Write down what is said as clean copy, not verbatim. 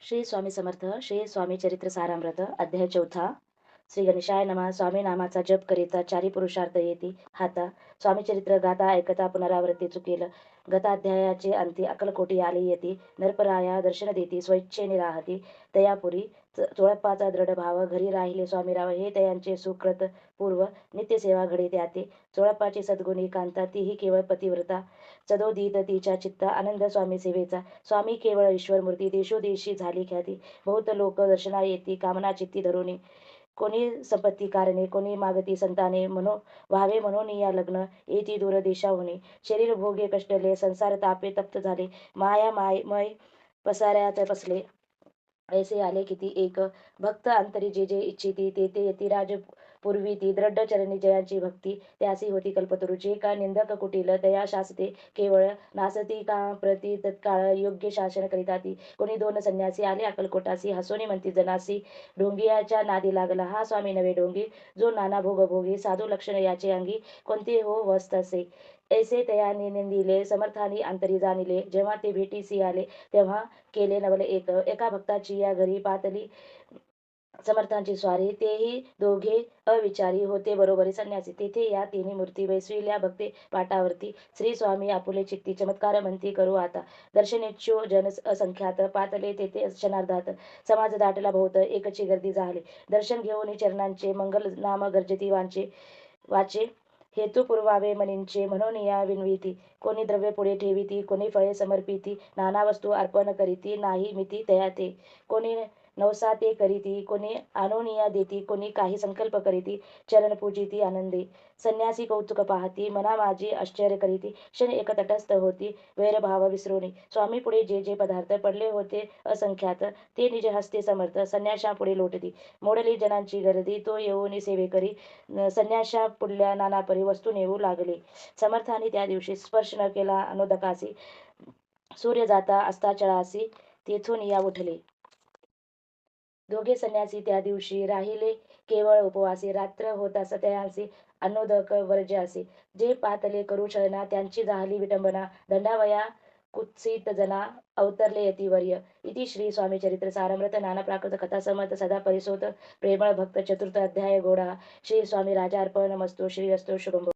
श्री स्वामी समर्थ श्री स्वामी चरित्र सारामृत अध्याय चौथा. श्री गणेशाय नमः. स्वामी नामाचा जप करीता चारी पुरुषार्थ येती हाता. स्वामी चरित्र गाता ऐकता पुनरावृत्ती चुकेल. गताध्यायाचे अंती अकलकोटी आली येती. नरपराया दर्शन देती स्वइच्छेने राहती तयापुरी. चोळप्पाचा दृढ भाव घरी राहिले स्वामीराव हे तयांचे सुकृत पूर्व. नित्यसेवा घडे त्याते चोळप्पाची सद्गुणी कांता तीही केवळ पतिव्रता. चदोदित तिच्या चित्त आनंद स्वामी सेवेचा. स्वामी केवळ ईश्वरमूर्ती देशोदेशी झाली ख्याती. बहुत लोक दर्शना येती कामना चित्ती धरुनी. कोणी संपत्ती कारणे कोणी मागती संताने व्हावे म्हणून या लग्न येती दूर देशाहुनी. शरीर भोगे कष्टले संसार तापे तप्त झाले. माया मय पसाऱ्यात बसले ऐसे आले किती एक. भक्त अंतरी जे जे इच्छिती ते ते यतिराज पूर्वी ती दृढ चरणी जयांची भक्ती त्यासी होती कल्पतरू. जे का निंदक कुटील दया शासते केवळ नासती का प्रति तत्काळ योग्य शासन करिता ती. कोणी दोन संन्यासी आले अक्कलकोटासी हसोनी म्हणती जनासी. ढोंगियाच्या नादी लागला हा स्वामी नवे ढोंगी. जो नाना भोग भोगी साधू लक्षण याचे अंगी. कोणते हो वस्तसे ऐसे तयाने निंदिले समर्थानी अंतरी जाणिले. जेव्हा ते भेटीसी आले तेव्हा केले नवल एक. एका भक्ताची या घरी पातली समर्थांची स्वारी. तेही दोघे अविचारी होते बरोबरी संन्यासी. तेथे या तिन्ही मूर्ती बैसविल्या भक्ते पाटावरती. श्री स्वामी आपुले चित्ती चमत्कार म्हणती करू आता. दर्शनेच्छो जन असंख्यात पातले तेथे क्षणार्धात. समाज दाटला बहुत एकची गर्दी झाली. दर्शन घेऊन चरणांचे मंगल नाम गर्जती वाचे. हेतू पुरवावे मनींचे म्हणून या विनविती. कोणी द्रव्य पुढे ठेविती कोणी फळे समर्पिती. नाना वस्तू अर्पण करीती नाही मिती तया ते. कोणी नवसा ते करीती कोणी आणूनिया देती कोणी काही संकल्प करीती. चरण पूजिती आनंदी संन्यासी कौतुक पाहती. मना माझी आश्चर्य करीती. क्षण एक तटस्थ होती वैरभाव विसरुनी. स्वामी पुढे जे जे पदार्थ पडले होते असंख्यात ते निज हस्ते समर्थ संन्याशा पुढे लोटती. मोडली जनांची गर्दी तो येऊन सेवे करी. संन्याशा पुढल्या नानापरी वस्तू नेऊ लागले. समर्थांनी त्या दिवशी स्पर्श न केला अनुदकासी. सूर्य जाता अस्ताचळासी तेथून या उठले. दोघे संन्यासी त्या दिवशी राहिले केवळ उपवासी. रात्र होतास तयांसी अनुदक वर्ज्यासी. जे पातले करू छळना त्यांची झाली विटंबना. दंडावया कुत्सित जना अवतरले यतिवर्य. इति श्री स्वामी चरित्र सारामृत नाना प्राकृत कथा समर्थ सदा परिसोत प्रेमळ भक्त चतुर्थ अध्याय गोडा. श्री स्वामी राजा अर्पणमस्तु. श्री अस्तु शुभम.